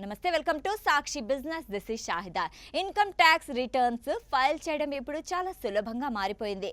నమస్తే, welcome to Sakshi business. This is Shahida. Income tax returns file చేయడం ఇప్పుడు చాలా సులభంగా మారిపోయింది.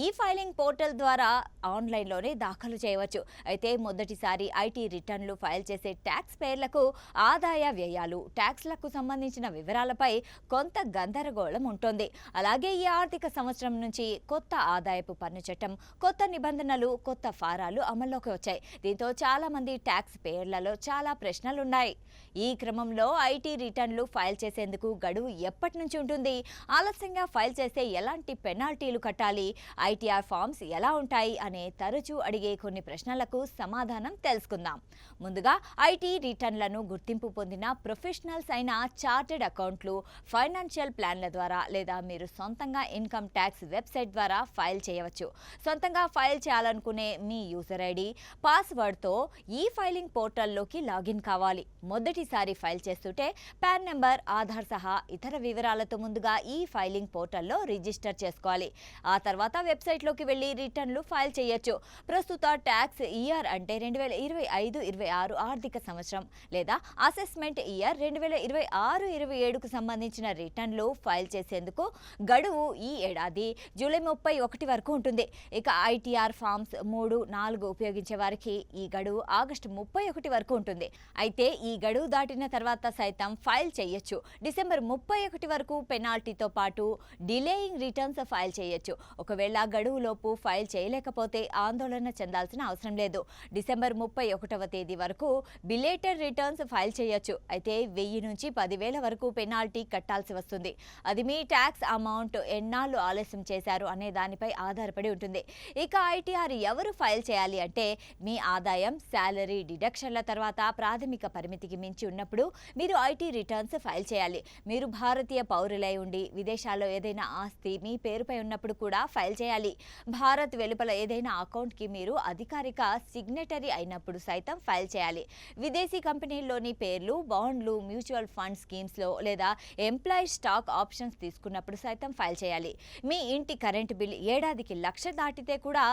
ఈ ఫైలింగ్ పోర్టల్ ద్వారా ఆన్లైన్లోనే దాఖలు చేయవచ్చు. అయితే మొదటిసారి ఐటీ రిటర్న్లు ఫైల్ చేసే ట్యాక్స్ పేర్లకు ఆదాయ వ్యయాలు, ట్యాక్స్లకు సంబంధించిన వివరాలపై కొంత గందరగోళం ఉంటుంది. అలాగే ఈ ఆర్థిక సంవత్సరం నుంచి కొత్త ఆదాయపు పన్ను చట్టం, కొత్త నిబంధనలు, కొత్త ఫారాలు అమల్లోకి వచ్చాయి. దీంతో చాలా మంది ట్యాక్స్ పేర్లలో చాలా ప్రశ్నలున్నాయి. ఈ క్రమంలో ఐటీ రిటర్న్లు ఫైల్ చేసేందుకు గడువు ఎప్పటి నుంచి ఉంటుంది, ఆలస్యంగా ఫైల్ చేస్తే ఎలాంటి పెనాల్టీలు కట్టాలి, ఐటీఆర్ ఫామ్స్ ఎలా ఉంటాయి అనే తరచూ అడిగే కొన్ని ప్రశ్నలకు సమాధానం తెలుసుకుందాం. ముందుగా ఐటీ రిటర్న్లను గుర్తింపు పొందిన ప్రొఫెషనల్స్ అయిన చార్టెడ్ అకౌంట్లు, ఫైనాన్షియల్ ప్లాన్ల ద్వారా లేదా మీరు సొంతంగా ఇన్కమ్ ట్యాక్స్ వెబ్సైట్ ద్వారా ఫైల్ చేయవచ్చు. సొంతంగా ఫైల్ చేయాలనుకునే మీ యూజర్ ఐడి, పాస్వర్డ్తో ఈ ఫైలింగ్ పోర్టల్లోకి లాగిన్ కావాలి. మొదటిసారి ఫైల్ చేస్తుంటే పాన్ నెంబర్, ఆధార్ సహా ఇతర వివరాలతో ముందుగా ఈ ఫైలింగ్ పోర్టల్లో రిజిస్టర్ చేసుకోవాలి. ఆ తర్వాత వెబ్సైట్లోకి వెళ్ళి రిటర్న్లు ఫైల్ చేయొచ్చు. ప్రస్తుత ట్యాక్స్ ఇయర్ అంటే 2025-26 ఆర్థిక సంవత్సరం లేదా అసెస్మెంట్ ఇయర్ 2026-27కు సంబంధించిన రిటర్న్లు ఫైల్ చేసేందుకు గడువు ఈ ఏడాది జూలై 31 వరకు ఉంటుంది. ఇక ఐటీఆర్ ఫామ్స్ 3, 4 ఉపయోగించే వారికి ఈ గడువు ఆగస్టు 31 వరకు ఉంటుంది. అయితే ఈ గడువు దాటిన తర్వాత సైతం ఫైల్ చేయొచ్చు. డిసెంబర్ 31 వరకు పెనాల్టీతో పాటు డిలేయింగ్ రిటర్న్స్ ఫైల్ చేయొచ్చు. ఒకవేళ గడువులోపు ఫైల్ చేయలేకపోతే ఆందోళన చెందాల్సిన అవసరం లేదు. డిసెంబర్ 31వ తేదీ వరకు బిలేటెడ్ రిటర్న్స్ ఫైల్ చేయొచ్చు. అయితే 1000 నుంచి 10,000 వరకు పెనాల్టీ కట్టాల్సి వస్తుంది. అది మీ ట్యాక్స్ అమౌంట్ ఎన్నాళ్ళు ఆలస్యం చేశారు అనే దానిపై ఆధారపడి ఉంటుంది. ఇక ఐటీఆర్ ఎవరు ఫైల్ చేయాలి అంటే మీ ఆదాయం, శాలరీ డిడక్షన్ల తర్వాత ప్రాథమిక పరిమితికి మించి ఉన్నప్పుడు మీరు ఐటీ రిటర్న్స్ ఫైల్ చేయాలి. మీరు భారతీయ పౌరులై ఉండి విదేశాల్లో ఏదైనా ఆస్తి మీ పేరుపై ఉన్నప్పుడు కూడా ఫైల్ చేయాలి. భారత్ వెలుపల ఏదైనా అకౌంట్కి మీరు అధికారిక సిగ్నేటరీ అయినప్పుడు సైతం ఫైల్ చేయాలి. విదేశీ కంపెనీల్లోని పేర్లు, బాండ్లు, మ్యూచువల్ ఫండ్ స్కీమ్స్లో లేదా ఎంప్లాయీ స్టాక్ ఆప్షన్స్ తీసుకున్నప్పుడు సైతం ఫైల్ చేయాలి. మీ ఇంటి కరెంటు బిల్ ఏడాదికి 1,00,000 దాటితే కూడా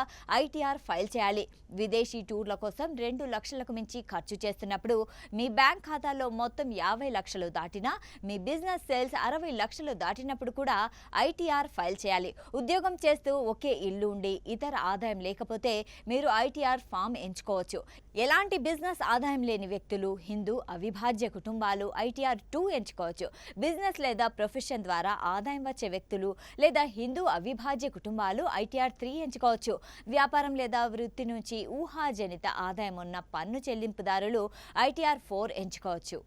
ఐటీఆర్ ఫైల్ చేయాలి. విదేశీ టూర్ల కోసం 2 లక్షలకు మించి ఖర్చు చేస్తున్నప్పుడు, మీ బ్యాంక్ ఖాతాలో మొత్తం 50 లక్షలు దాటినా, మీ బిజినెస్ సేల్స్ 60 లక్షలు దాటినప్పుడు కూడా ఐటీఆర్ ఫైల్ చేయాలి. ఉద్యోగం చేస్తూ ఒకే ఇల్లు ఉండి ఇతర ఆదాయం లేకపోతే మీరు ఐటీఆర్ ఫామ్ ఎంచుకోవచ్చు. ఎలాంటి బిజినెస్ ఆదాయం లేని వ్యక్తులు, హిందూ అవిభాజ్య కుటుంబాలు ఐటీఆర్ 2 ఎంచుకోవచ్చు. బిజినెస్ లేదా ప్రొఫెషన్ ద్వారా ఆదాయం వచ్చే వ్యక్తులు లేదా హిందూ అవిభాజ్య కుటుంబాలు ఐటీఆర్ 3 ఎంచుకోవచ్చు. వ్యాపారం లేదా వృత్తి నుంచి ఊహాజనిత ఆదాయం ఉన్న పన్ను చెల్లింపుదారులు ఐటీఆర్ 4 ఎంచుకోవచ్చు.